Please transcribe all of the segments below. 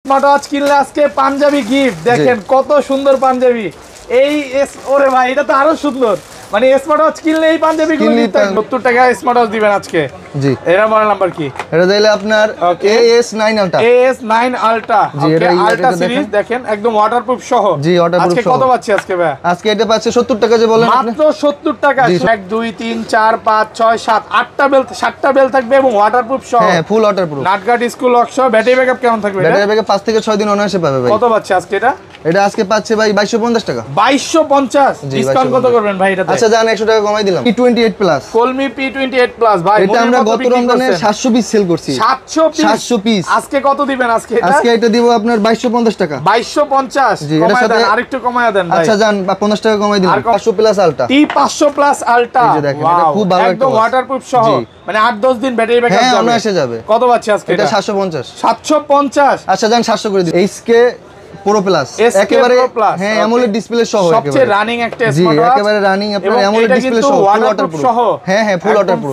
Smart watch কিনলে আজকে panjabi gift দেখেন কত সুন্দর পাঞ্জাবি এই ওরে ভাই এটা তো আরো সুন্দর মানে স্মার্ট ওয়াচ কিনলে এই পাঞ্জাবি গুলো 70 টাকা স্মার্ট ওয়াচ দিবেন আজকে জি এর মডেল নাম্বার কি এটা দিলে আপনার AS9 আলট্রা AS9 আলট্রা ওকে আলট্রা সিরিজ দেখেন একদম ওয়াটারপ্রুফ সহ জি ওয়াটারপ্রুফ আজকে কত পাচ্ছি আজকে ভাই আজকে এটা পাচ্ছে 70 টাকা যে বলেন আপনি মাত্র 70 টাকা 1 2 3 4 5 6 7 8টা বেল 7টা বেল থাকবে এবং ওয়াটারপ্রুফ সহ হ্যাঁ ফুল ওয়াটারপ্রুফ নাটগার্ড স্কুল লক সহ ব্যাটারি ব্যাকআপ কেমন থাকবে ব্যাটারি ব্যাকআপ 5 থেকে 6 দিন অনায়াসে পাবে ভাই কত পাচ্ছি আজকে এটা আজকে পাচ্ছে ভাই 2250 টাকা 2250 ডিসকাউন্ট কত করবেন ভাই এটাতে আচ্ছা জান 100 টাকা কমাই দিলাম P28 প্লাস কলমি P28 প্লাস ভাই এটা আমরা গত রমজানে 700 পিস সেল করছি 700 পিস আজকে কত দিবেন আজকে এটা দিব আপনার 2250 টাকা 2250 কমায় দেন আরেকটু কমায় দেন ভাই আচ্ছা জান 50 টাকা কমাই দিলাম 500 plus ultra T500 plus ultra এই যে দেখেন এটা খুব ভালো একদম ওয়াটারপ্রুফ সহ মানে 8-10 দিন ব্যাটারি ব্যাকআপ যাবে হ্যাঁ এসে যাবে কত পাচ্ছি আজকে এটা 750 750 আচ্ছা জান 700 করে দিই HK Pro Plus একেবারে হ্যাঁ অ্যামোলেড ডিসপ্লে সহ সবচেয়ে রানিং একটা স্মার্ট ওয়াচ একেবারে রানিং আপনার অ্যামোলেড ডিসপ্লে সহ ওয়াটারপ্রুফ সহ হ্যাঁ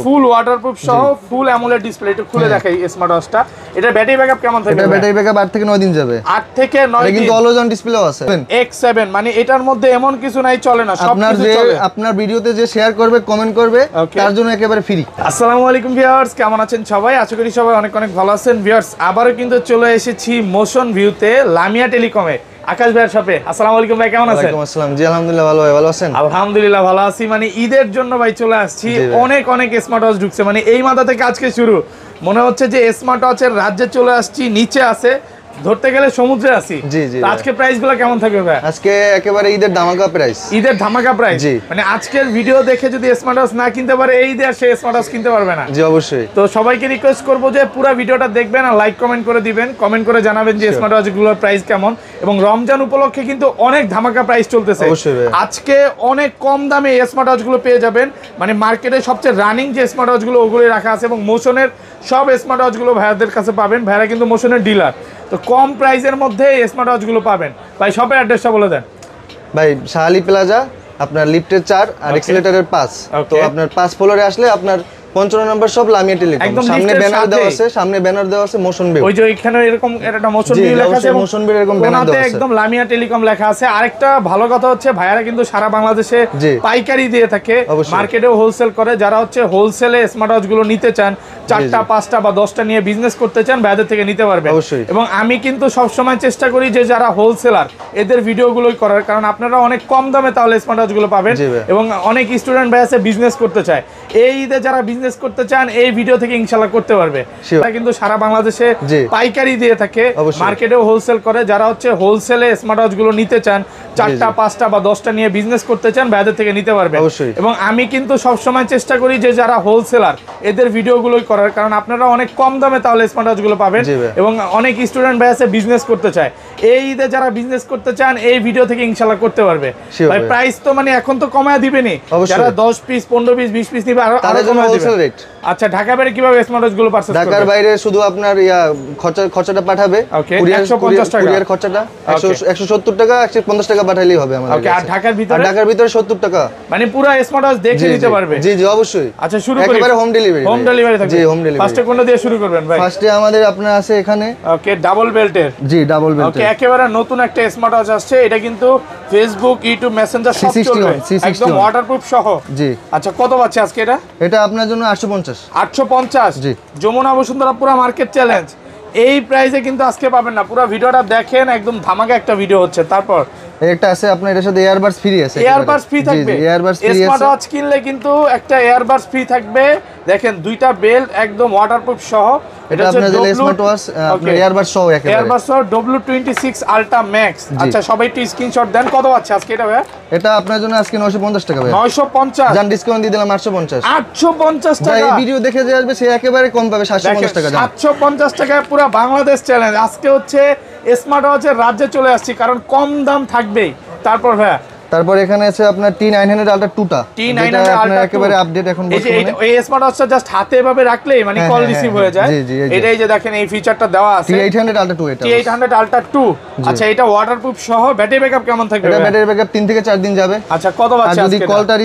ফুল ওয়াটারপ্রুফ সহ ফুল অ্যামোলেড ডিসপ্লে এটা খুলে দেখাই স্মার্ট ওয়াচটা এটা ব্যাটারি ব্যাকআপ কেমন থাকবে এটা ব্যাটারি ব্যাকআপ 8 থেকে 9 দিন যাবে 8 থেকে 9 দিন কিন্তু অলওয়েজ অন ডিসপ্লেও আছে X7 মানে এটার মধ্যে এমন কিছু নাই চলে না সব কিছু চলে আপনার ভিডিওতে যে শেয়ার করবে কমেন্ট করবে তার জন্য একেবারে ফ্রি আসসালামু আলাইকুম ভিউয়ার্স কেমন আছেন সবাই আশা করি সবাই অনেক অনেক ভালো আছেন ভিউয়ার্স আবারো কিন্তু চলে এসেছি মোশন ভিউতে লামিয়া টেলিকমে আকাশ ভাইয়ের শপে আসসালামু আলাইকুম ভাই কেমন আছেন ওয়ালাইকুম আসসালাম জি আলহামদুলিল্লাহ ভালো ভাই ভালো আছেন আলহামদুলিল্লাহ ভালো আছি মানে ঈদের জন্য ভাই চলে আসছি অনেক স্মার্ট ওয়াচ ঢুকছে মানে এই মাথা থেকে আজকে শুরু মনে হচ্ছে যে স্মার্ট ওয়াচের রাজ্যে চলে আসছি নিচে আছে ধরতে গেলে সমুদ্রে আছি জি জি আজকে প্রাইসগুলো কেমন থাকবে ভাই আজকে একেবারে ঈদের ধামাকা প্রাইস জি মানে আজকের ভিডিও দেখে যদি স্মার্ট ওয়াচ না কিনতে পারে এই দিয়ে সে স্মার্ট ওয়াচ কিনতে পারবে না জি অবশ্যই তো সবাইকে রিকোয়েস্ট করব যে পুরো ভিডিওটা দেখবেন আর লাইক কমেন্ট করে দিবেন কমেন্ট করে জানাবেন যে স্মার্ট ওয়াচগুলোর প্রাইস কেমন এবং রমজান উপলক্ষে কিন্তু অনেক ধামাকা প্রাইস চলতেছে আজকে অনেক কম দামে এই স্মার্ট ওয়াচগুলো পেয়ে যাবেন মানে মার্কেটে সবচেয়ে রানিং যে স্মার্ট ওয়াচগুলো ওগুলোই রাখা আছে এবং মোশনের সব স্মার্ট ওয়াচগুলো ভাইয়াদের কাছে পাবেন ভাইরা কিন্তু মোশনের ডিলার তো কম প্রাইসের মধ্যে স্মার্ট ওয়াচগুলো পাবেন ভাই শপের অ্যাড্রেসটা বলে দেন ভাই শাহালি প্লাজা আপনার লিফটের 4 আর এক্সেলেটরের 5 তো আপনার 5 ফ্লোরে আসলে আপনার 55 নম্বর সব লামিয়া টেলিকম সামনে ব্যানার দেওয়া আছে মোশন ভিউ ওই যে এখানে এরকম একটা মোশন ভিউ লেখা আছে মোশন ভিউ এরকম ব্যানার দেওয়া আছে একদম লামিয়া টেলিকম লেখা আছে আরেকটা ভালো কথা হচ্ছে ভাইয়ারা কিন্তু সারা বাংলাদেশে পাইকারি দিয়ে থাকে মার্কেটেও হোলসেল করে যারা হচ্ছে হোলসেলে স্মার্ট ওয়াচ গুলো নিতে চান 4টা 5টা বা 10টা নিয়ে বিজনেস করতে চান ভাইয়াদের থেকে নিতে পারবেন এবং আমি কিন্তু সব সময় চেষ্টা করি যে যারা হোলসেলার এদের ভিডিওগুলোই করার কারণ আপনারা অনেক কম দামে তাহলে স্মার্ট ওয়াচ গুলো পাবেন এবং অনেক স্টুডেন্ট ভাই আছে বিজনেস করতে চায় এই ঈদে যারা বিজনেস করতে চান এই ভিডিও থেকে ইনশাআল্লাহ করতে পারবে তারা কিন্তু সারা বাংলাদেশে পাইকারি দিয়ে থাকে মার্কেটেও হোলসেল করে যারা হচ্ছে হোলসেলে স্মার্ট ওয়াচ গুলো নিতে চান 4টা 5টা বা 10টা নিয়ে বিজনেস করতে চান ভাইয়াদের থেকে নিতে পারবে এবং আমি কিন্তু সব সময় চেষ্টা করি যে যারা হোলসেলার এদের ভিডিওগুলোই করার কারণ আপনারা অনেক কম দামে তাহলে স্মার্ট ওয়াচ গুলো পাবেন এবং অনেক স্টুডেন্ট ভাই আছে বিজনেস করতে চায় এই ঈদে যারা বিজনেস করতে চান এই ভিডিও থেকে ইনশাআল্লাহ করতে পারবে ভাই প্রাইস তো মানে এখন তো কমায় দিবেনই যারা 10 পিস 15 পিস 20 পিস নিবে আরো কমায় দিবেন আচ্ছা ঢাকা বাইরে কিভাবে স্মার্ট ওয়াচ গুলো পারচেজ করবে ঢাকার বাইরে শুধু আপনার খরচাটা পাঠাবে 150 টাকা কুরিয়ার খরচাটা 170 টাকা 150 টাকা পাঠাইলেই হবে আমাদের ওকে আর ঢাকার ভিতরে 70 টাকা মানে পুরো স্মার্ট ওয়াচ দেখে নিতে পারবে জি জি অবশ্যই আচ্ছা শুরু করি একেবারে হোম ডেলিভারি থাকবে জি হোম ডেলিভারি ফার্স্টে কোনটা দিয়ে শুরু করবেন ভাই ফার্স্টে আমাদের আপনার আছে এখানে ওকে ডাবল বেল্টের জি ডাবল বেল্টের ওকে একেবারে নতুন একটা স্মার্ট ওয়াচ আসছে এটা কিন্তু ফেসবুক ইউটিউব মেসেঞ্জার সব চলবে একদম ওয়াটারপ্রুফ সহ জি আচ্ছা কত পাচ্ছে আজকে এটা আপনার জন্য 850 জি যমুনা বসুন্ধরা পুরো মার্কেট চ্যালেঞ্জ এই প্রাইসে কিন্তু আজকে পাবেন না পুরো ভিডিওটা দেখেন একদম ধামাকা একটা ভিডিও হচ্ছে তারপর একটা আছে আপনার এটার সাথে এয়ারবাডস ফ্রি আছে এয়ারবাডস ফ্রি থাকবে স্মার্ট ওয়াচ কিনলে কিন্তু একটা এয়ারবাডস ফ্রি থাকবে দেখেন দুইটা বেল্ট একদম ওয়াটারপ্রুফ সহ এটা আপনার যে স্মার্ট ওয়াচ আপনার এয়ারবাডস সহ একেবারে এয়ারবাডস সহ W26 আলট্রা ম্যাক্স আচ্ছা সবাই একটু স্ক্রিনশট দেন কত পাচ্ছে আজকে এটা ভাই এটা আপনার জন্য আজকে 950 টাকা ভাই 950 জান ডিসকাউন্ট দিয়ে দিলাম 850 টাকা এই ভিডিও দেখে যে আসবে সে একেবারে কম পাবে 750 টাকা 750 টাকায় পুরো বাংলাদেশ চ্যালেঞ্জ আজকে হচ্ছে স্মার্ট ওয়াচের রাজ্যে চলে আসছি কারণ কম দাম থাকবেই তারপর ভাই তারপর এখানে আছে আপনার T900 Ultra 2টা T900 আপনার Ultra একেবারে আপডেট এখন বর্তমানে এই স্মার্ট ওয়াচটা জাস্ট হাতে এভাবে রাখলেই মানে কল রিসিভ হয়ে যায়। এটাই যে দেখেন এই ফিচারটা দেওয়া আছে T800 Ultra 2 এটা T800 Ultra 2। আচ্ছা এটা ওয়াটারপ্রুফ সহ ব্যাটারি ব্যাকআপ কেমন থাকবে? এটা ব্যাটারি ব্যাকআপ 3 থেকে 4 দিন যাবে। আচ্ছা কত বাজছে আজকে? যদি কলটা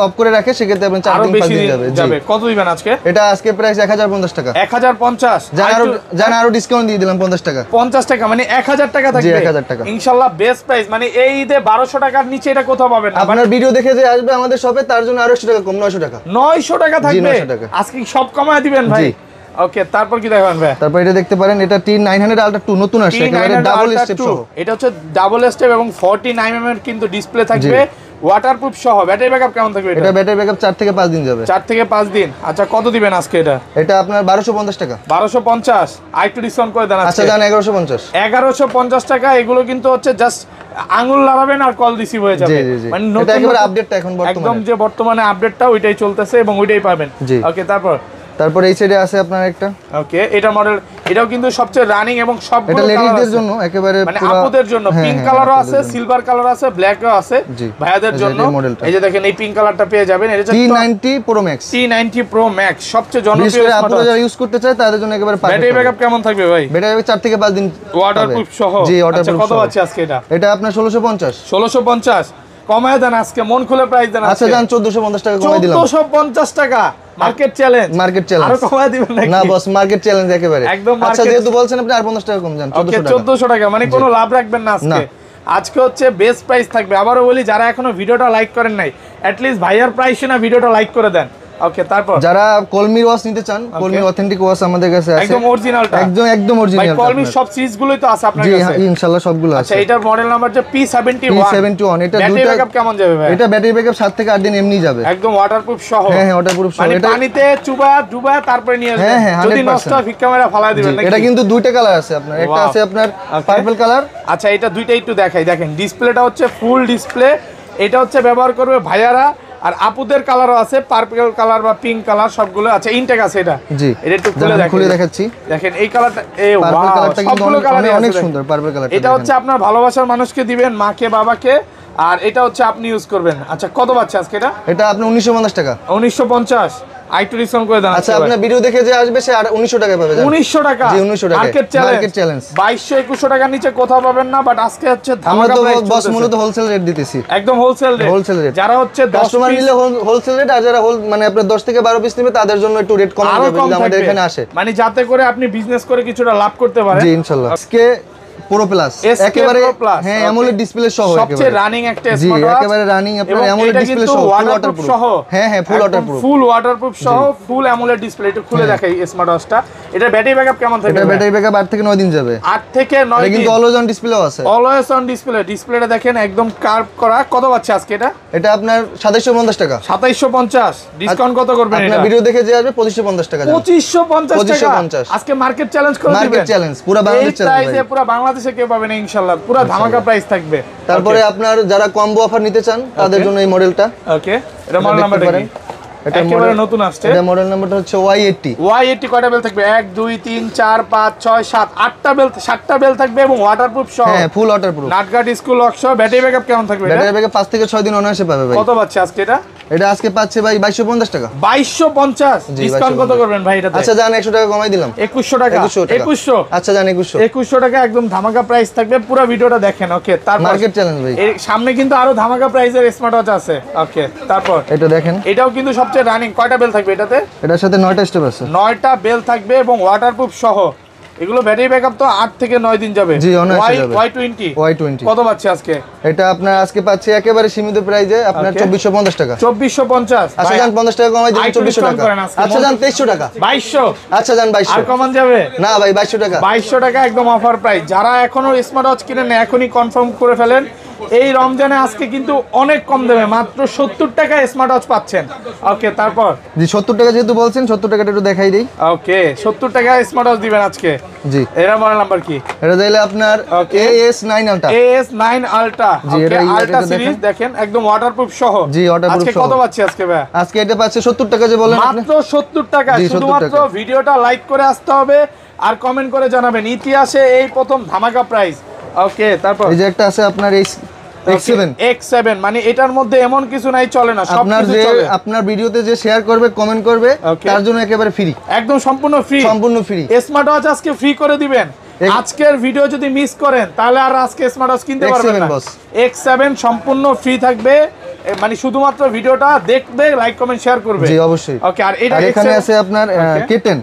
অফ করে রাখে সেক্ষেত্রে আপনি 4 দিন 5 দিন যাবে। কত দিবেন আজকে? এটা আজকে প্রাইস 1050 টাকা। 1050 জানা আরো ডিসকাউন্ট দিয়ে দিলাম 50 টাকা। 50 টাকা মানে 1000 টাকা থাকবে। জি 1000 টাকা ইনশাআল্লাহ বেস্ট প্রাইস। মানে এই ঈদে 1200 টাকার নিচে এটা কোথাও পাবেন না। আপনার ভিডিও দেখে যে আসবে আমাদের শপে তার জন্য আরো 100 টাকা কম, 900 টাকা। 900 টাকা থাকবে। 900 টাকা আজকে সব কমায় দিবেন ভাই। ওকে তারপর কি দেখাবেন ভাই? তারপর এটা দেখতে পারেন, এটা T900 Ultra 2 নতুন আসছে, একেবারে ডাবল স্টেপ সহ। এটা হচ্ছে ডাবল স্টেপ এবং 49 mm এর কিন্তু ডিসপ্লে থাকবে, ওয়াটারপ্রুফ সহ। ব্যাটারি ব্যাকআপ কেমন থাকবে এটা? এটা ব্যাটারি ব্যাকআপ 4 থেকে 5 দিন যাবে। 4 থেকে 5 দিন। আচ্ছা কত দিবেন আজকে এটা? এটা আপনার 1250 টাকা। 1250 আর একটু ডিসকাউন্ট করে দেন আজকে। আচ্ছা জান 1150। 1150 টাকা। এগুলো কিন্তু হচ্ছে জাস্ট আঙুল লাগাবেন আর কল রিসিভ হয়ে যাবে। মানে এটা একেবারে আপডেটটা এখন বর্তমানে একদম যে বর্তমানে আপডেটটা ওইটাই চলতেছে এবং ওইটাই পাবেন। ওকে তারপর এই সাইডে আছে আপনার একটা, ওকে এটা মডেল, এটাও কিন্তু সবচেয়ে রানিং এবং সবগুলো এটা লেডিসদের জন্য একেবারে মানে আপুদের জন্য। পিঙ্ক কালারও আছে, সিলভার কালার আছে, ব্ল্যাকও আছে ভাইয়াদের জন্য। এই যে দেখেন এই পিঙ্ক কালারটা পেয়ে যাবেন। এটা হচ্ছে T90 Pro Max। T90 Pro Max সবচেয়ে জনপ্রিয় স্মার্ট ওয়াচ। যারা ইউজ করতে চায় তাদের জন্য একেবারে পারফেক্ট। ব্যাটারি ব্যাকআপ কেমন থাকবে ভাই? ব্যাটারি ব্যাকআপ 4 থেকে 5 দিন ওয়াটারপ্রুফ সহ। জি ওয়াটারপ্রুফ। কত আছে আজকে এটা? এটা আপনার 1650। 1650 কমায় দেন আজকে, মন খুলে প্রাইস দেন। আচ্ছা জান 1450 টাকা কমাই দিলাম। 1450 টাকা মার্কেট চ্যালেঞ্জ। আরো কমায় দিবেন নাকি? না বস, মার্কেট চ্যালেঞ্জ একেবারে। আচ্ছা যেহেতু বলছেন আপনি আর 50 টাকা কম জান, 1400 টাকা। মানে কোনো লাভ রাখবেন না আজকে। আজকে হচ্ছে বেস্ট প্রাইস থাকবে। আবারও বলি, যারা এখনো ভিডিওটা লাইক করেন নাই, অ্যাট লিস্ট ভাইয়ার প্রাইসে না ভিডিওটা লাইক করে দেন। ওকে তারপর যারা কলমির ওয়াচ নিতে চান, কলমির অথেন্টিক ওয়াচ আমাদের কাছে আছে, একদম অরিজিনালটা, একদম অরিজিনাল। ভাই কলমির সব সিরিজ গুলোই তো আছে আপনার কাছে? জি ইনশাআল্লাহ সবগুলো আছে। আচ্ছা এটার মডেল নাম্বার যে P71। এটা ব্যাটারি ব্যাকআপ কেমন যাবে ভাই? এটা ব্যাটারি ব্যাকআপ 7 থেকে 8 দিন এমনি যাবে। একদম ওয়াটারপ্রুফ সহ। হ্যাঁ ওয়াটারপ্রুফ সহ। এটা পানিতে ডুবায়া তারপরে নিয়ে আসবেন। যদি নষ্ট হয় ফিক ক্যামেরা ফালায় দিবেন নাকি? এটা কিন্তু দুইটা কালার আছে আপনার, একটা আছে আপনার পার্পল কালার। আচ্ছা এটা দুইটা একটু দেখাই। দেখেন ডিসপ্লেটা হচ্ছে ফুল ডিসপ্লে। এটা হচ্ছে ব্যবহার করবে ভাইয়ারা। আর আপুদের কালারও আছে, পার্পল কালার বা পিঙ্ক কালার সবগুলো আছে। ইনটেক আছে এটা। জি এটা একটু খুলে দেখাচ্ছি। দেখেন এই কালারটা, এই পার্পল কালারটা কিন্তু অনেক আছে। সুন্দর পার্পল কালারটা। এটা হচ্ছে আপনার ভালোবাসার মানুষকে দিবেন, মাকে বাবাকে, আর এটা হচ্ছে আপনি ইউজ করবেন। আচ্ছা কত বাচ্চা আজকে এটা? এটা আপনি 1950 টাকা। 1950 আইটু ডিসকাউন্ট করে দেন। আচ্ছা আপনার ভিডিও দেখে যে আসবে সে আর 1900 টাকা পাবে। 1900 টাকা? জি 1900 টাকা। মার্কেট চ্যালেঞ্জ 2200-2100 টাকার নিচে কোথাও পাবেন না। বাট আজকে হচ্ছে ধামাকা প্রাইস। আমরা তো বস মূলত হোলসেল রেট দিতেছি। একদম হোলসেল রেট। যারা হচ্ছে কাস্টমার নিলে হোলসেল রেট, আর যারা মানে আপনার 10 থেকে 12 পিস নেবে তাদের জন্য একটু রেট কম হবে যদি আমাদের এখানে আসে। মানে যাতে করে আপনি বিজনেস করে কিছুটা লাভ করতে পারেন। জি ইনশাআল্লাহ। আজকে প্রো প্লাস একেবারে হ্যাঁ অ্যামোলেড ডিসপ্লে সহ একেবারে সবচেয়ে রানিং একটা স্মার্ট ওয়াচ। জি একেবারে রানিং আপনার অ্যামোলেড ডিসপ্লে সহ, ওয়াটারপ্রুফ সহ। হ্যাঁ ফুল ওয়াটারপ্রুফ সহ, ফুল অ্যামোলেড ডিসপ্লে। একটু খুলে দেখাই স্মার্ট ওয়াচটা। এটা ব্যাটারি ব্যাকআপ কেমন থাকবে? এটা ব্যাটারি ব্যাকআপ 8 থেকে 9 দিন যাবে। 8 থেকে 9 দিন। কিন্তু অলওয়েজ অন ডিসপ্লেও আছে। Always on display. ডিসপ্লেটা দেখেন একদম কার্ভ করা। কত বাচ্চা আজকে এটা? এটা আপনার 2750 টাকা। 2750 ডিসকাউন্ট কত করবেন এটা? আপনার ভিডিও দেখে যে আসবে 2550 টাকা। 2550 টাকা আজকে মার্কেট চ্যালেঞ্জ করে দিবেন। মার্কেট চ্যালেঞ্জ পুরো বাংলাদেশ চ্যালেঞ্জ। এই পুরো বাংলাদেশে কেউ পাবে না ইনশাআল্লাহ। পুরো ধামাকা প্রাইস থাকবে। তারপরে আপনার যারা কম্বো অফার নিতে চান তাদের জন্য এই মডেলটা। ওকে এটা মডেল নাম্বারটা কি? এটা একেবারে নতুন আসছে। এটা মডেল নাম্বারটা হচ্ছে Y80। Y80 কয়টা বেল থাকবে? 1 2 3 4 5 6 7 8টা বেল, 7টা বেল থাকবে এবং ওয়াটারপ্রুফ সহ। হ্যাঁ ফুল ওয়াটারপ্রুফ। নাটগার্ড স্কুল লক সহ। ব্যাটারি ব্যাকআপ কেমন থাকবে? ব্যাটারি ব্যাকআপ 5 থেকে 6 দিন অনায়াসে পাবে ভাই। কত পাচ্ছে আজকে এটা? এটা আজকে পাচ্ছে ভাই 2250 টাকা। 2250 ডিসকাউন্ট কত করবেন ভাই এটাতে? আচ্ছা জান 100 টাকা কমাই দিলাম। 2100 টাকা। 2100 আচ্ছা জান 2100 টাকা একদম ধামাকা প্রাইস থাকবে। পুরো ভিডিওটা দেখেন। ওকে তারপর মার্কেট চ্যালেঞ্জ ভাই। এর সামনে কিন্তু আরো ধামাকা প্রাইসের স্মার্ট ওয়াচ আছে। ওকে তারপর এটা দেখেন। এটাও কিন্তু সবচেয়ে রানিং। কয়টা বেল থাকবে এটাতে? এটার সাথে 9টা স্টেপ আছে। 9টা বেল থাকবে এবং ওয়াটারপ্রুফ সহ। এগুলো ব্যাটারি ব্যাকআপ তো 8 থেকে 9 দিন যাবে। জি অনায়াসে যাবে। Y20 কত পাচ্ছে আজকে? এটা আপনার আজকে পাচ্ছে একেবারে সীমিত প্রাইসে আপনার 2450 টাকা। 2450 আচ্ছা জান 50 টাকা কমাই দিন 2400 টাকা। আচ্ছা জান 2300 টাকা। 2200 আচ্ছা জান 2200 আর কমান যাবে না ভাই 2200 টাকা। 2200 টাকা একদম অফার প্রাইস। যারা এখনো স্মার্ট ওয়াচ কিনেন না এখনই কনফার্ম করে ফেলেন। এই রমজানে আজকে কিন্তু অনেক কম দেবে, মাত্র 70 টাকা স্মার্ট ওয়াচ পাচ্ছেন। ওকে তারপর জি 70 টাকা যেহেতু বলছেন 70 টাকাটা একটু দেখাই দেই। ওকে 70 টাকা স্মার্ট ওয়াচ দিবেন আজকে। জি এর মডেল নাম্বার কি? এটা দিলে আপনার AS9 Ultra। AS9 Ultra। ওকে আলট্রা সিরিজ দেখেন একদম ওয়াটারপ্রুফ সহ। জি ওয়াটারপ্রুফ সহ। আজকে কত পাচ্ছি আজকে ভাই? আজকে এটা পাচ্ছে 70 টাকা যে বলেন আপনি। মাত্র 70 টাকা। শুধুমাত্র ভিডিওটা লাইক করে আসতে হবে আর কমেন্ট করে জানাবেন ইতিহাসে এই প্রথম ধামাকা প্রাইস। ওকে তারপর এই যে একটা আছে আপনার এই X7 মানে এটার মধ্যে এমন কিছু নাই চলে না, সব কিছু চলে। আপনার ভিডিওতে যে শেয়ার করবে, কমেন্ট করবে, তার জন্য একেবারে ফ্রি, একদম সম্পূর্ণ ফ্রি। স্মার্ট ওয়াচ আজকে ফ্রি করে দিবেন। আজকের ভিডিও যদি মিস করেন তাহলে আর আজকে স্মার্ট ওয়াচ কিনতে পারবেন না। X7 সম্পূর্ণ ফ্রি থাকবে, মানে শুধুমাত্র ভিডিওটা দেখবে, লাইক কমেন্ট শেয়ার করবে। জি অবশ্যই। ওকে, আর এটা এখানে আছে আপনার K10,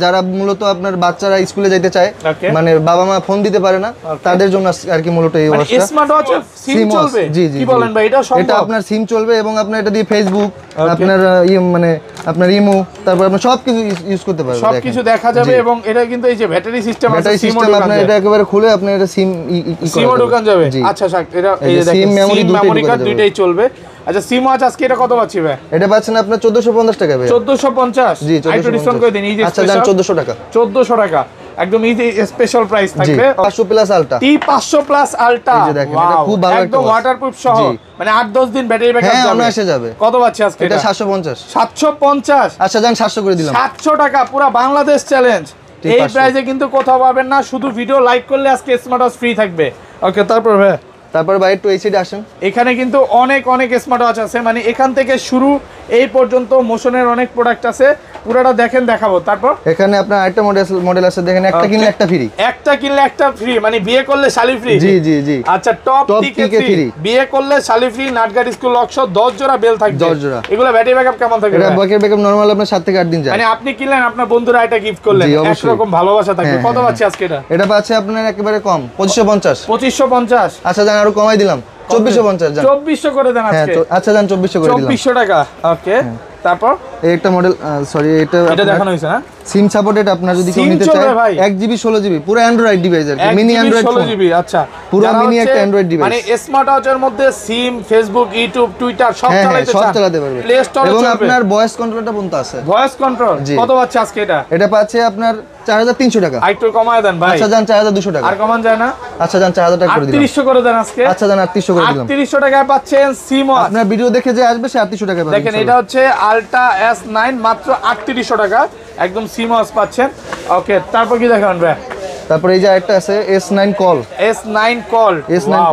যারা মূলত আপনার বাচ্চারা স্কুলে যেতে চায়, মানে বাবা মা ফোন দিতে পারে না, তাদের জন্য আর কি মূলত এই ওয়াচটা। স্মার্ট ওয়াচে সিম চলবে? কি বলেন ভাই, এটা সম্ভব? এটা আপনার সিম চলবে এবং আপনার এটা দিয়ে ফেসবুক, আপনার মানে আপনার ইমো, তারপর আপনি সবকিছু ইউজ করতে পারবেন, সবকিছু দেখা যাবে। এবং এটা কিন্তু এই যে ব্যাটারি সিস্টেম আছে, আপনি এটা একেবারে খুলে আপনি এটা সিম ঢোকান যাবে। আচ্ছা এটা এই যে দেখেন মেমরি কার্ড দুইটাই চলবে। আচ্ছা সিম ওয়াচ আজকে এটা কত পাচ্ছি ভাই? এটা পাচ্ছেন আপনার 1450 টাকা ভাই। 1450? জি, একটু ডিসকাউন্ট করে দিন। এই যে আচ্ছা জান 1400 টাকা। 1400 টাকা একদম ইজি স্পেশাল প্রাইস থাকবে। 500 প্লাস আলটা, T500 প্লাস আলটা, এই যে দেখেন এটা খুব ভালো একটা একদম ওয়াটারপ্রুফ সহ, মানে 8-10 দিন ব্যাটারি ব্যাকআপ যাবে। হ্যাঁ এসে যাবে। কত পাচ্ছি আজকে? এটা 750। 750? আচ্ছা জান 700 করে দিলাম। 700 টাকা পুরো বাংলাদেশ চ্যালেঞ্জ। এই প্রাইসে কিন্তু কোথাও পাবেন না, শুধু ভিডিও লাইক করলে আজকে স্মার্ট ওয়াচ ফ্রি থাকবে। ওকে, তারপর ভাই একটু এই সাইডে আসেন। এখানে কিন্তু অনেক স্মার্ট ওয়াচ আছে, মানে এখান থেকে শুরু এই পর্যন্ত মোশনের অনেক প্রোডাক্ট আছে, পুরোটা দেখেন, দেখাবো। তারপর এখানে আপনার আরেকটা মডেল আছে, দেখেন একটা কিনলে একটা ফ্রি, একটা কিনলে একটা ফ্রি, মানে বিয়ে করলে শালি ফ্রি। জি। আচ্ছা টপ TK3 বিয়ে করলে শালি ফ্রি, নাটগাট স্কুল লক সহ 10 জোড়া বেল থাকবে। 10 জোড়া। এগুলো ব্যাটারি ব্যাকআপ কেমন থাকবে? এটা ব্যাটারি ব্যাকআপ নরমাল আপনার 7 থেকে 8 দিন যায়। মানে আপনি কিনলেন, আপনার বন্ধুরা এটা গিফট করলেন, একরকম ভালোবাসা থাকবে। কত পাচ্ছি আজকে এটা? এটা পাচ্ছে আপনার একেবারে কম 2550। 2550? আচ্ছা জান আরো কমাই দিলাম, 2450 জান। 2400 করে দেন আজকে। আচ্ছা জান 2400 করে দিলাম। 2400 টাকা। ওকে, তারপর এই একটা মডেল, সরি এটা দেখানো হইছে না, সিম সাপোর্টেড। আপনার যদি কেউ নিতে চায় 1GB 16GB পুরো অ্যান্ড্রয়েড ডিভাইস আর কি, মিনি অ্যান্ড্রয়েড 16GB। আচ্ছা, পুরো মিনি একটা অ্যান্ড্রয়েড ডিভাইস, মানে স্মার্ট ওয়াচের মধ্যে সিম, ফেসবুক, ইউটিউব, টুইটার সব চালাতে পারবে। প্লে স্টোরে এবং আপনার ভয়েস কন্ট্রোলটা পর্যন্ত আছে। ভয়েস কন্ট্রোল কত পাচ্ছে আজকে এটা? এটা পাচ্ছে আপনার 4300 টাকা। একটু কমায় দেন ভাই। আচ্ছা জান 4200 টাকা। আর কমান যায় না? আচ্ছা জান 4000 টাকা করে দিলাম। 3800 করে দেন আজকে। আচ্ছা জান 3800 করে দিলাম। 3800 টাকায় পাচ্ছেন সিম ওয়াচ। আপনার ভিডিও দেখে যে আসবে সে 3800 টাকা পাবে। দেখেন এটা হচ্ছে আলট্রা S9, মাত্র 3800 টাকা একদম সিম ওয়াচ পাচ্ছেন। ওকে, তারপর কি দেখাবেন ভাই? তারপর এই যে একটা আছে S9 কল। S9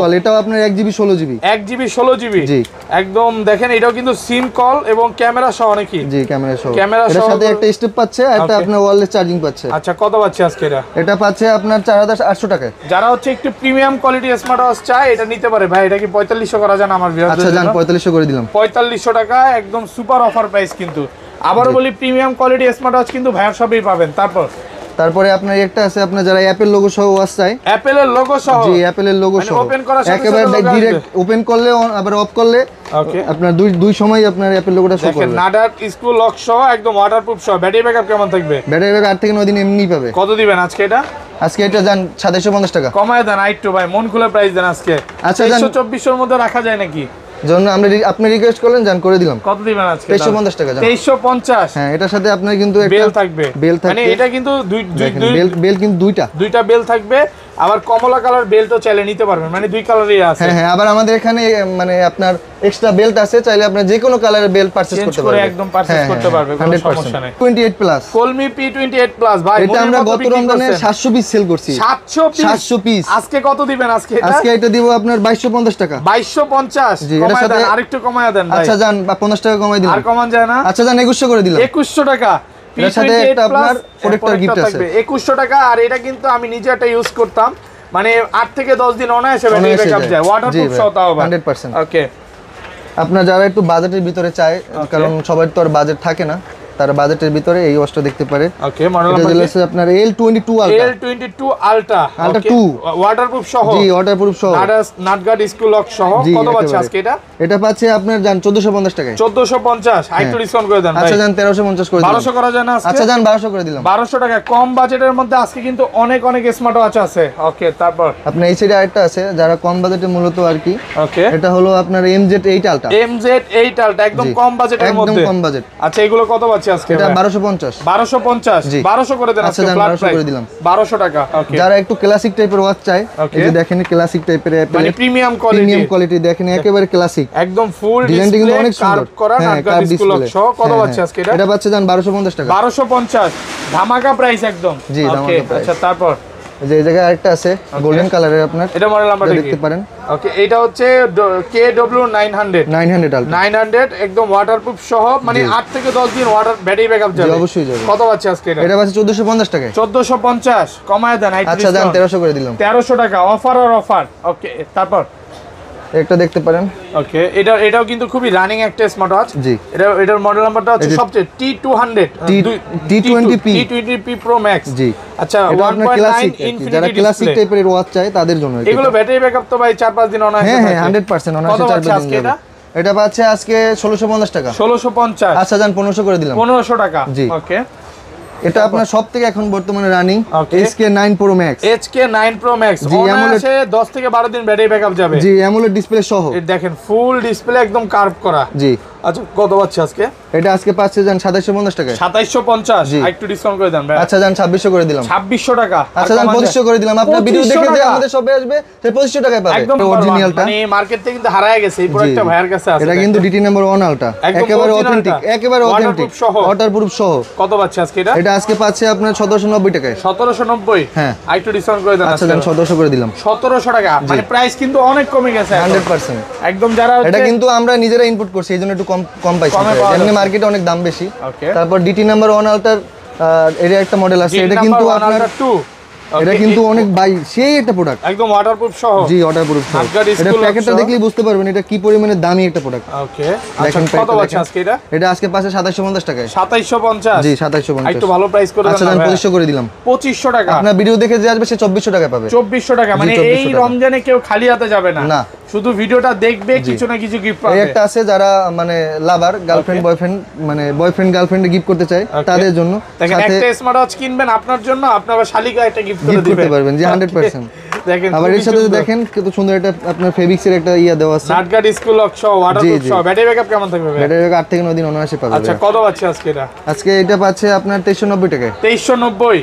কল, এটাও আপনার 1GB 16GB। 1GB 16GB জি, একদম দেখেন এটাও কিন্তু সিম কল এবং ক্যামেরা সহ নাকি? জি ক্যামেরা সহ। এর সাথে একটা স্টেপ পাচ্ছে, একটা আপনার ওয়্যারলেস চার্জিং পাচ্ছে। আচ্ছা কত পাচ্ছে আজকে এটা? এটা পাচ্ছে আপনার 4800 টাকায়। যারা হচ্ছে একটু প্রিমিয়াম কোয়ালিটি স্মার্ট ওয়াচ চায় এটা নিতে পারে ভাই। এটা কি 4500 করা যায় না আমার ভিউয়ারদের জন্য? আচ্ছা জান 4500 করে দিলাম। 4500 টাকা একদম সুপার অফার প্রাইস। কিন্তু আবারো বলি প্রিমিয়াম কোয়ালিটি স্মার্ট ওয়াচ কিন্তু ভাইয়ার সবই পাবেন। তারপরে আপনার একটা আছে, আপনার যারা অ্যাপেল লোগো সহ ওয়াচ চাই, অ্যাপেলের লোগো সহ। জি অ্যাপেলের লোগো সহ, ওপেন করার সাথে একেবারে ডাইরেক্ট ওপেন করলে আবার অফ করলে ওকে আপনার দুই সময় আপনার অ্যাপেল লোগোটা শো করবে। দেখেন নাডার স্ক্রু লক সহ একদম ওয়াটারপ্রুফ সহ। ব্যাটারি ব্যাকআপ কেমন থাকবে? ব্যাটারি ব্যাকআপ 8 থেকে 9 দিন এমনি পাবে। কত দিবেন আজকে এটা? আজকে এটা জান 2750 টাকা। কমায় দেন আইটু ভাই, মন খুলে প্রাইস দেন আজকে। আচ্ছা 2324 এর মধ্যে রাখা যায় নাকি? জন্য আপনি রিকোয়েস্ট করলেন জান করে দিলাম। কত দিবেন আজকে? 2350 টাকা জান। 2350? হ্যাঁ এটার সাথে আপনার কিন্তু একটা বেল থাকবে। মানে এটা কিন্তু বেল কিন্তু দুইটা বেল থাকবে। আবার কমলা কালার বেলও চাইলে নিতে পারবেন, মানে দুই কালারই আছে। হ্যাঁ আবার আমাদের এখানে মানে আপনার এক্সট্রা বেল্ট আছে, চাইলে আপনি যে কোনো কালারের বেল পারচেজ করতে পারবেন, একদম পারচেজ করতে পারবে, কোনো সমস্যা নাই। 28 প্লাস কলমি P28 ভাই এটা আমরা গত রমজানে 700 পিস সেল করছি। 700 পিস আজকে কত দিবেন আজকে এটা? আজকে এটা দিব আপনার 2250 টাকা। 2250? জি, এর সাথে আরেকটু কমায় দেন ভাই। আচ্ছা জান 50 টাকা কমাই দিলাম। আর কমান যায় না? আচ্ছা জান 2100 করে দিলাম। 2100 টাকা। এর সাথে একটা আপনার প্রোটেক্টর গিফট আছে। 2100 টাকা। আর এটা কিন্তু আমি নিজে একটা ইউজ করতাম, মানে 8 থেকে 10 দিন অনায়াসে ব্যাটারি ব্যাকআপ যায়, ওয়াটারপ্রুফ সহ তাও 100%। ওকে, আপনারা যারা একটু বাজেটের ভিতরে চায়, কারণ সবার তো আর বাজেট থাকে না, তারা বাজেটের ভিতরে এই ওয়াচটা দেখতে পারে। ওকে, মডেল নাম্বার আছে আপনার L22 আলট্রা 2 ওয়াটারপ্রুফ সহ। জি ওয়াটারপ্রুফ সহ, নাটগার্ড স্কুল লক সহ। কত পাচ্ছে আজকে এটা? এটা পাচ্ছে আপনার জান 1450 টাকায়। 1450? একটু ডিসকাউন্ট করে দেন ভাই। আচ্ছা জান 1350 করে দিলাম। 1200 করা যায় না আজকে? আচ্ছা জান 1200 করে দিলাম। 1200 টাকা কম বাজেটের মধ্যে আজকে কিন্তু অনেক স্মার্ট ওয়াচ আছে। ওকে, তারপর আপনার এই সাইডে আরেকটা আছে যারা কম বাজেটে মূলত আর কি। ওকে, এটা হলো আপনার MZ8 আলট্রা। MZ8 আলট্রা একদম কম বাজেটের মধ্যে, একদম কম বাজেট। আচ্ছা এগুলো কত পাচ্ছে আজকে? এটা 1250। 1250 করে দেন আজকে। ফ্ল্যাট প্রাইস 1200 টাকা। ওকে, যারা একটু ক্লাসিক টাইপের ওয়াচ চায়, এই যে দেখেন ক্লাসিক টাইপের মানে প্রিমিয়াম কোয়ালিটি দেখেন একেবারে ক্লাসিক, একদম ফুল ডিজাইনটা কিন্তু অনেক সুন্দর কার্ভ করা নাটগার্ড ডিসপ্লে সহ। কত পাচ্ছে আজকে এটা? এটা পাচ্ছে জান 1250 টাকা। 1250 ধামাকা প্রাইস একদম। জি ধামাকা প্রাইস। আচ্ছা তারপর যে এই জায়গায় আরেকটা আছে গোল্ডেন কালারের, আপনার এটা মডেল নাম্বার দেখতে পারেন। ওকে, এটা হচ্ছে KW 900 একদম ওয়াটারপ্রুফ সহ, মানে 8 থেকে 10 দিন ওয়াটার ব্যাটারি ব্যাকআপ যাবে। অবশ্যই যাবে। কত পাচ্ছে আজকে এটা? এটা আছে 1450 টাকায়। 1450 কমায় দেন। আচ্ছা জান 1300 করে দিলাম। 1300 টাকা অফার আর অফার। ওকে, তারপর একটা দেখতে পারেন। ওকে, এটাও কিন্তু খুবই রানিং একটা স্মার্ট ওয়াচ। জি, এটার মডেল নাম্বারটা হচ্ছে সবচেয়ে T200 T20P Pro Max। জি, আচ্ছা, এটা আপনার 1.9 ক্লাসিক, যারা ক্লাসিক টাইপের ওয়াচ চায় তাদের জন্য। এগুলো ব্যাটারি ব্যাকআপ তো ভাই 4-5 দিন অনায়াসে থাকে। হ্যাঁ 100% অনায়াসে 4-5 দিন যাবে। এটা পাচ্ছে আজকে 1650 টাকা। 1650। আচ্ছা জান 1500 করে দিলাম। 1500 টাকা। জি, ওকে। এটা আপনার সবথেকে এখন বর্তমানে running HK9 Pro Max। HK9 Pro Max অনায়াসে 10 থেকে 12 দিন ব্যাটারি ব্যাকআপ যাবে। জি, অ্যামোলেড ডিসপ্লে সহ। এই দেখেন ফুল ডিসপ্লে একদম কার্ভ করা। জি। আচ্ছা, কত পাচ্ছে আজকে? এটা আজকে পাচ্ছে জান 2750 টাকায়। 2750। একটু ডিসকাউন্ট করে দেন ভাই। আচ্ছা জান 2600 করে দিলাম। 2600 টাকা। আচ্ছা জান 2500 করে দিলাম। আপনার ভিডিও দেখে যে আমাদের শপে আসবে সে 2500 টাকায় পাবে। একদম অরিজিনালটা মানে মার্কেট থেকে কিন্তু হারায় গেছে, এই প্রোডাক্টটা ভাইয়ের কাছে আছে। এটা কিন্তু DT নাম্বার 1 আলটা, একেবারে অথেন্টিক, একেবারে অথেন্টিক, ওয়াটারপ্রুফ সহ। কত পাচ্ছে আজকে এটা? এটা আজকে পাচ্ছে আপনার 1790 টাকায়। 1790। হ্যাঁ, একটু ডিসকাউন্ট করে দেন। আচ্ছা জান 1700 করে দিলাম। 1700 টাকা, মানে প্রাইস কিন্তু অনেক কমে গেছে 100%। একদম যারা এটা কিন্তু আমরা নিজেরা ইনপুট করছি, এইজন্য একটু কম পাইছি। এমনি মার্কেটে অনেক দাম বেশি। তারপর DT নাম্বার 1 আলটার এর একটা মডেল আছে, এটা কিন্তু আপনার এটা কিন্তু অনেক সেই একটা প্রোডাক্ট, একদম ওয়াটারপ্রুফ সহ। জি, ওয়াটারপ্রুফ সহ। এটা প্যাকেটটা দেখলেই বুঝতে পারবেন এটা কি পরিমাণে দামি একটা প্রোডাক্ট। ওকে, আচ্ছা কত পাচ্ছে আজকে এটা? এটা আজকে পাচ্ছে 2750 টাকায়। 2750। জি, 2750। একটু ভালো প্রাইস করে দেন। আচ্ছা জান 2500 করে দিলাম। 2500 টাকা। আপনার ভিডিও দেখে যে আসবে সে 2400 টাকা পাবে। 2400 টাকা, মানে এই রমজানে কেউ খালি হাতে যাবে না। না, শুধু ভিডিওটা দেখবে, কিছু না কিছু গিফট পাবে। এই একটা আছে যারা মানে লাভার, গার্লফ্রেন্ড বয়ফ্রেন্ড, মানে বয়ফ্রেন্ড গার্লফ্রেন্ডে গিফট করতে চায় তাদের জন্য। দেখেন একটা স্মার্ট ওয়াচ কিনবেন আপনার জন্য, আপনার শালিকা একটা গিফট করে দিবেন। করতে পারবেন জি 100%। দেখেন আবার এর সাথে দেখেন কত সুন্দর একটা আপনার ফেব্রিক্সের একটা দেওয়া আছে। নাটগার্ড স্কুল লক সহ, ওয়াটারপ্রুফ সহ। ব্যাটারি ব্যাকআপ কেমন থাকবে? ব্যাটারি ব্যাকআপ 8 থেকে 9 দিন অনায়াসে পাবে। আচ্ছা, কত পাচ্ছে আজকে এটা? আজকে এটা পাচ্ছে আপনার 2390 টাকায়। 2390।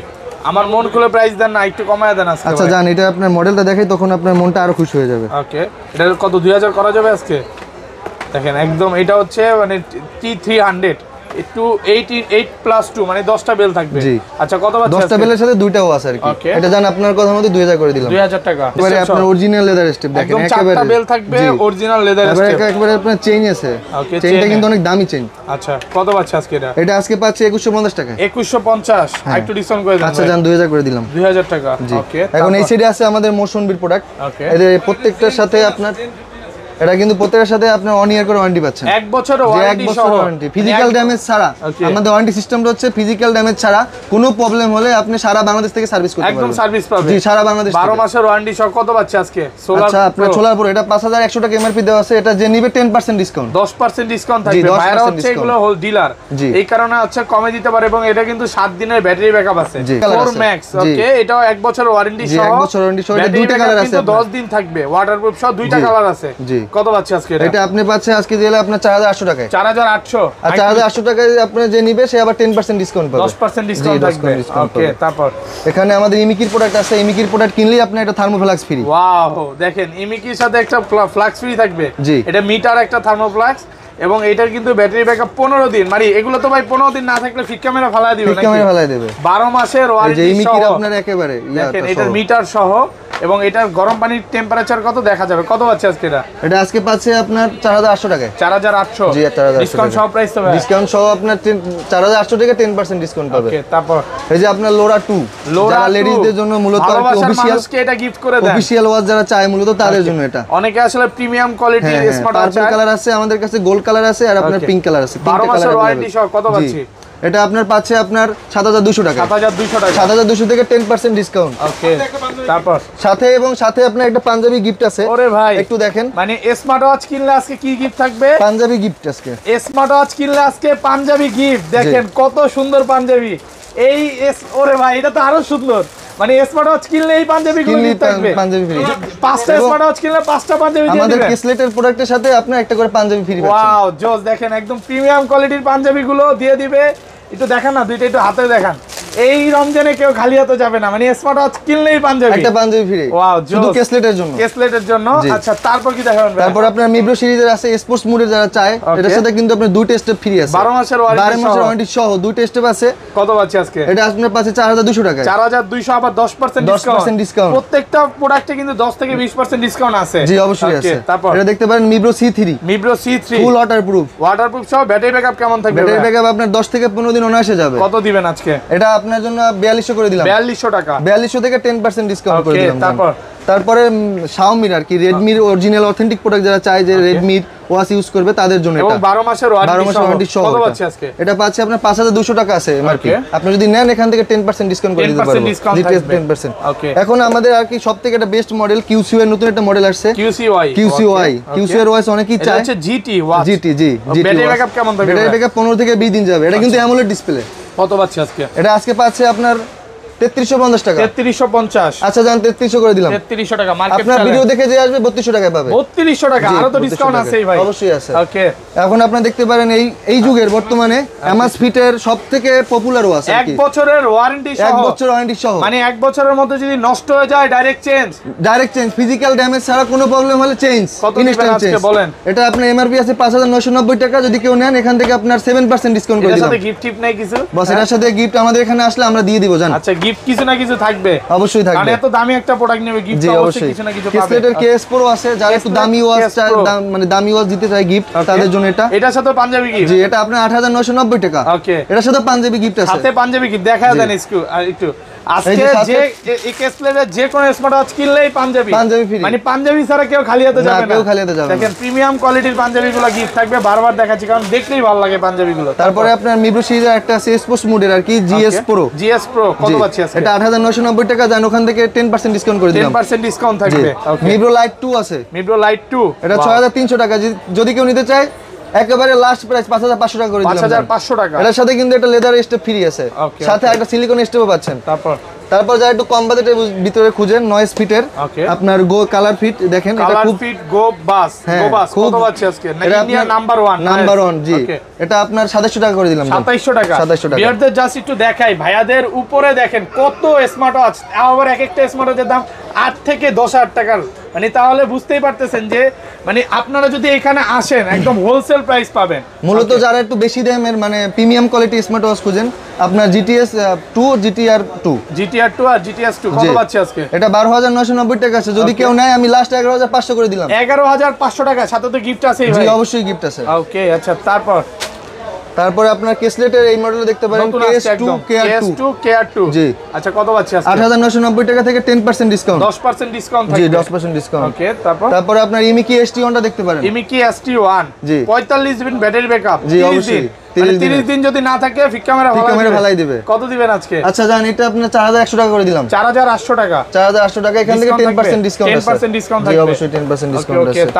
আমার মন খুলে প্রাইস দেন না, একটু কমায় দেন আজকে। আচ্ছা জান, এটা আপনার মডেলটা দেখাই, তখন আপনার মনটা আরো খুশি হয়ে যাবে। ওকে, এটা কত 2000 করা যাবে আজকে? দেখেন একদম এটা হচ্ছে মানে T300 একটু 8+2 মানে 10টা বেল থাকবে। জি। আচ্ছা, কত পাচ্ছে? 10টা বেলের সাথে দুইটাও আছে আর কি। এটা জান আপনার কথা মতো 2000 করে দিলাম। 2000 টাকা। এবারে আপনার অরিজিনাল লেদার স্টেপ দেখেন, একেবারে 4টা বেল থাকবে, অরিজিনাল লেদার স্টেপ। একেবারে আপনার চেইন আছে। চেইনটা কিন্তু অনেক দামি চেইন। আচ্ছা, কত পাচ্ছে আজকে এটা? এটা আজকে পাচ্ছে 2150 টাকা। 2150। একটু ডিসকাউন্ট করে দেন। আচ্ছা জান 2000 করে দিলাম। 2000 টাকা। ওকে, এখন এই সাইডে আছে আমাদের মোশন বিল প্রোডাক্ট। এদের প্রত্যেকটার সাথে আপনার এটা কিন্তু প্রত্যেকটার সাথে আপনি 1 ইয়ার করে ওয়ারেন্টি পাচ্ছেন। 1 বছরের ওয়ারেন্টি সহ, ফিজিক্যাল ড্যামেজ ছাড়া। আমাদের ওয়ারেন্টি সিস্টেমটা হচ্ছে ফিজিক্যাল ড্যামেজ ছাড়া কোনো প্রবলেম হলে আপনি সারা বাংলাদেশ থেকে সার্ভিস করতে পারবেন। একদম সার্ভিস পাবেন। জি, সারা বাংলাদেশ 12 মাসের ওয়ারেন্টি সহ। কত পাচ্ছে আজকে? আচ্ছা, আপনার সোলার প্রো এটা 5100 টাকা এমআরপি দেওয়া আছে। এটা যে নিবে 10% ডিসকাউন্ট, 10% ডিসকাউন্ট থাকবে। বাইরে হচ্ছে এগুলো হোল ডিলার, এই কারণে হচ্ছে কমে দিতে পারে। এবং এটা কিন্তু 7 দিনের ব্যাটারি ব্যাকআপ আছে। 4 ম্যাক্স। ওকে, এটাও 1 বছরের ওয়ারেন্টি সহ। 1 বছর ওয়ারেন্টি সহ। এটা দুইটা কালার আছে, 10 দিন থাকবে। ওয়াটারপ্রুফ সহ, দুইটা কালার আছে। কত পাচ্ছে আজকে এটা? আপনি পাচ্ছে আজকে দিলে আপনার 4800 টাকায়। 4800। আর 4800 টাকায় আপনি যে নিবে সে আবার 10% ডিসকাউন্ট পাবে। 10% ডিসকাউন্ট থাকবে। ওকে, তারপর এখানে আমাদের ইমিকির প্রোডাক্ট আছে। ইমিকির প্রোডাক্ট কিনলেই আপনি একটা থার্মোফ্লাক্স ফ্রি। ওয়াও, দেখেন ইমিকির সাথে একটা ফ্লাক্স ফ্রি থাকবে। জি, এটা মিটার একটা থার্মোফ্লাক্স, এবং এটার কিন্তু ব্যাটারি ব্যাকআপ 15 দিন। মানে এগুলো তো ভাই 15 দিন না থাকলে ফিট ক্যামেরা ফালাই দিবে নাকি? ফিট ক্যামেরা ফালাই দেবে। 12 মাসের ওয়ারেন্টি সহ। ইমিকির আপনার একেবারে দেখেন এটার মিটার সহ, এবং এটার গরম পানির টেম্পারেচার কত দেখা যাবে। কত পাচ্ছে আজকে এটা? এটা আজকে পাচ্ছে আপনার 4800 টাকায়। 4800। জি, 4800 ডিসকাউন্ট সহ প্রাইস তো ভাই? ডিসকাউন্ট সহ আপনার 4800 টাকা 10% ডিসকাউন্ট পাবে। ওকে, তারপর এই যে আপনার লোরা 2, যারা লেডিজদের জন্য মূলত অফিশিয়াল এটা গিফট করে দেন। অফিশিয়াল ওয়াচ যারা চায় মূলত তাদের জন্য এটা। অনেকে আসলে প্রিমিয়াম কোয়ালিটির স্মার্ট ওয়াচ পার্পল কালার আছে আমাদের কাছে, গোল্ড কালার আছে, আর আপনার পিঙ্ক কালার আছে। 12 মাসের ওয়ারেন্টি সহ। কত পাচ্ছি? এটা আপনার পাচ্ছে আপনার 7200 টাকা। 7200 টাকা। 7200 থেকে 10% ডিসকাউন্ট। ওকে, তারপর সাথে আপনার একটা পাঞ্জাবি গিফট আছে। ওরে ভাই, একটু দেখেন। মানে স্মার্ট ওয়াচ কিনলে আজকে কি গিফট থাকবে? পাঞ্জাবি গিফট আজকে। স্মার্ট ওয়াচ কিনলে আজকে পাঞ্জাবি গিফট। দেখেন কত সুন্দর পাঞ্জাবি। ওরে ভাই, এটা তো আরো সুন্দর। মানে স্মার্ট ওয়াচ কিনলে এই পাঞ্জাবি গুলো গিফট থাকবে। পাঞ্জাবি ফ্রি। 5টা স্মার্ট ওয়াচ কিনলে 5টা পাঞ্জাবি দিয়ে দিবেন। আমাদের কেসলেটের প্রোডাক্টের সাথে আপনি একটা করে পাঞ্জাবি ফ্রি পাচ্ছেন। ওয়াও, জোস। দেখেন একদম প্রিমিয়াম কোয়ালিটির পাঞ্জাবি গুলো দিয়ে দিবে। একটু দেখান না, দুইটা একটু হাতে দেখান। এই রমজানে কেউ খালি হাতে যাবে না, মানে স্মার্ট ওয়াচ কিনলেই পাঞ্জাবি, একটা পাঞ্জাবি ফ্রি। ওয়াও, শুধু কেসলেটের জন্য, কেসলেটের জন্য। আচ্ছা, তারপর কি দেখাবেন? তারপর আপনার মিব্রো সিরিজের আছে স্পোর্টস মোডের যারা চায়, এটার সাথে কিন্তু আপনার দুইটা স্টেপ ফ্রি আছে, 12 মাসের ওয়ারেন্টি সহ দুইটা স্টেপ আছে। কত পাচ্ছি আজকে? এটা আপনার পাচ্ছে 4200 টাকা, 4200, আবার 10% ডিসকাউন্ট। প্রত্যেকটা প্রোডাক্টে কিন্তু 10 থেকে 20% ডিসকাউন্ট আছে। জি অবশ্যই আছে। তারপর এটা দেখতে পারেন মিব্রো C3, ফুল ওয়াটারপ্রুফ সহ। ব্যাটারি ব্যাকআপ কেমন থাকবে? ব্যাটারি ব্যাকআপ আপনার 10 থেকে 15 দিন অনায়াসে যাবে। কত দিবেন আজকে? এটা আপনার জন্য 4200 করে দিলাম, 4200 টাকা, 4200 থেকে 10% ডিসকাউন্ট করে দিলাম। তারপরে Xiaomi আর কি Redmi অরিজিনাল অথেন্টিক প্রোডাক্ট যারা চায় যে Redmi ওয়াচ ইউজ করবে তাদের জন্য এটা, 12 মাসের ওয়ারেন্টি সহ। কত পাচ্ছে আজকে? এটা পাচ্ছে আপনার 5200 টাকা আছে এমআরপি। আপনি যদি নেন এখান থেকে 10% ডিসকাউন্ট করে দিতে পারবো, 10%। এখন আমাদের আর কি সবথেকে একটা বেস্ট মডেল QCY এর নতুন একটা মডেল আসছে, QCY এর ওয়াচ অনেকেই চায়। এটা হচ্ছে GT watch, GT। Battery backup কেমন থাকবে? ব্যাটারি ব্যাকআপ 15 থেকে 20 দিন যাবে। এটা কিন্তু অ্যামোলেড ডিসপ্লে। কত পাচ্ছে আজকে? এটা আজকে পাচ্ছে আপনার 3350 টাকা। 3350। আচ্ছা জান 3300 করে দিলাম। 3300 টাকা মার্কেট। আপনার ভিডিও দেখে যে আসবে 3200 টাকায় পাবে। 3200 টাকা, আরো তো ডিসকাউন্ট আছেই ভাই। অবশ্যই আছে। ওকে, এখন আপনারা দেখতে পারেন এই যুগের বর্তমানে Amazfit এর সবথেকে পপুলার ওয়াচ আর কি, 1 বছরের ওয়ারেন্টি সহ। 1 বছর ওয়ারেন্টি সহ, মানে 1 বছরের মধ্যে যদি নষ্ট হয়ে যায় ডাইরেক্ট চেঞ্জ, ফিজিক্যাল ড্যামেজ ছাড়া কোনো প্রবলেম হলে চেঞ্জ। কত দিবেন আজকে বলেন? এটা আপনার এমআরপি আছে 5990 টাকা, যদি কেউ নেন এখান থেকে আপনার 7% ডিসকাউন্ট করে দিলাম। এর সাথে গিফট টিপ নাই কিছু? বস এর সাথে গিফট আমাদের এখানে আসলে আমরা দিয়ে দিব জান। আচ্ছা, গিফট কিছু না কিছু থাকবে, অবশ্যই থাকবে। মানে এত দামি একটা প্রোডাক্ট নেবে, গিফট অবশ্যই কিছু না কিছু পাবে। কেসলেটের কেস প্রো আছে, যারা একটু দামি ওয়াচ চায়, মানে দামি ওয়াচ দিতে চায় গিফট, তাদের জন্য এটা। এটার সাথে পাঞ্জাবি গিফট। জি, এটা আপনার 8990 টাকা। ওকে, এটার সাথে পাঞ্জাবি গিফট আছে, সাথে পাঞ্জাবি গিফট দেখা দেন একটু। আজকে যে এই কেসলেটের যে কোন স্মার্ট ওয়াচ কিনলেই পাঞ্জাবি ফ্রি, মানে পাঞ্জাবি ছাড়া কেউ খালি হাতে যাবে না, কেউ খালি হাতে যাবে না। দেখেন প্রিমিয়াম কোয়ালিটির পাঞ্জাবিগুলো গিফট থাকবে, বারবার দেখাচ্ছি কারণ দেখলেই ভালো লাগে পাঞ্জাবিগুলো। তারপরে আপনার মিব্রো সিরিজের একটা আছে স্পোর্টস মোডের আর কি GS Pro, কত পাচ্ছি আজকে? এটা 8990 টাকা, জান ওখান থেকে 10% ডিসকাউন্ট করে দিলাম, 10% ডিসকাউন্ট থাকবে। ওকে, মিব্রো লাইট 2 আছে, মিব্রো লাইট 2, এটা 6300 টাকা, যদি কেউ নিতে চায় একেবারে লাস্ট প্রাইস 5500 টাকা করে দিলাম, 5500 টাকা। এর সাথে কিন্তু একটা লেদার স্টেপ ফ্রি আছে, সাথে একটা সিলিকন স্টেপও পাচ্ছেন। তারপর যারা একটু কম বাজেটের ভিতরে খুঁজেন নয়েজ ফিটের, আপনার গো কালার ফিট দেখেন, এটা খুব ফিট গো বাস কত পাচ্ছে আজকে? ইন্ডিয়া নাম্বার 1 জি, এটা আপনার 2700 টাকা করে দিলাম, 2700 টাকা। বিয়ারদের জাস্ট একটু দেখাই, ভাইয়াদের উপরে দেখেন কত স্মার্ট ওয়াচ, আবার এক একটা স্মার্ট ওয়াচের দাম 8 থেকে 10000 টাকার, মানে তাহলে বুঝতেই পারতেছেন যে মানে আপনারা যদি এখানে আসেন একদম হোলসেল প্রাইস পাবেন। মূলত যারা একটু বেশি দামের মানে প্রিমিয়াম কোয়ালিটি স্মার্ট ওয়াচ খুঁজেন, আপনার GTS 2, GTR 2 আর GTS 2 কত পাচ্ছে আজকে? এটা 12990 টাকা আছে, যদি কেউ নেয় আমি লাস্ট 11500 করে দিলাম। 11500 টাকা, সাথে তো গিফট আছে ভাই? জি অবশ্যই গিফট আছে। ওকে, আচ্ছা তারপরে আপনার কেসলেটের এই মডেল দেখতে পারেন KS2 KR2 জি, আচ্ছা কত পাচ্ছে আজকে? 8990 টাকা থেকে 10% ডিসকাউন্ট, 10% ডিসকাউন্ট থাকবে। জি 10% ডিসকাউন্ট। ওকে, তারপরে আপনার ইমিকি ST1 টা দেখতে পারেন, ইমিকি ST1 জি, 45 দিন ব্যাটারি ব্যাকআপ। জি অবশ্যই 30 দিন যদি না থাকে ফিক ক্যামেরা ভালাই দিবে। কত দিবেন আজকে? আচ্ছা জান, এটা আপনার 4100 টাকা করে দিলাম, 4800 টাকা, 4800 টাকা, এখান থেকে 10% ডিসকাউন্ট আছে, 10% ডিসকাউন্ট থাকবে। জি অবশ্যই 10% ডিসকাউন্ট আছে। ওকে,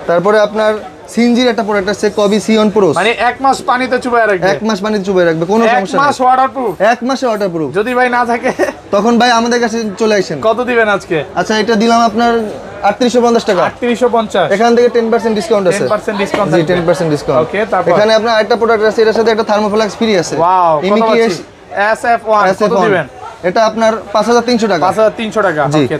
তারপরে আপনার সিনজির একটা প্রোডাক্ট আছে কবি সিয়ন প্রো, মানে 1 মাস পানিতে চুবায় রাখবে, 1 মাস পানিতে চুবায় রাখবে, কোনো সমস্যা নেই, 1 মাস ওয়াটারপ্রুফ, 1 মাসে ওয়াটারপ্রুফ। যদি ভাই না থাকে তখন ভাই আমাদের কাছে চলে আসেন। কত দিবেন আজকে? আচ্ছা এটা দিলাম আপনার 3850 টাকা, 3850, এখান থেকে 10% ডিসকাউন্ট আছে, 10% ডিসকাউন্ট জি 10% ডিসকাউন্ট। ওকে, তারপর এখানে আপনার আরেকটা প্রোডাক্ট আছে, এর সাথে একটা থার্মোফ্লাক্স ফ্রি আছে। ওয়াও, ইমিকি SF1 কত দিবেন? এটা আপনার 5300 টাকা, 5300 টাকা। ওকে,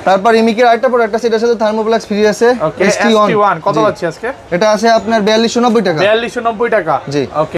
তারপর ইমিকির আরেকটা প্রোডাক্ট আছে, এটার সাথে থার্মোফ্লাক্স ফ্রি আছে, ST1 কত পাচ্ছি আজকে? এটা আছে আপনার 4290 টাকা, 4290 টাকা। জি। ওকে।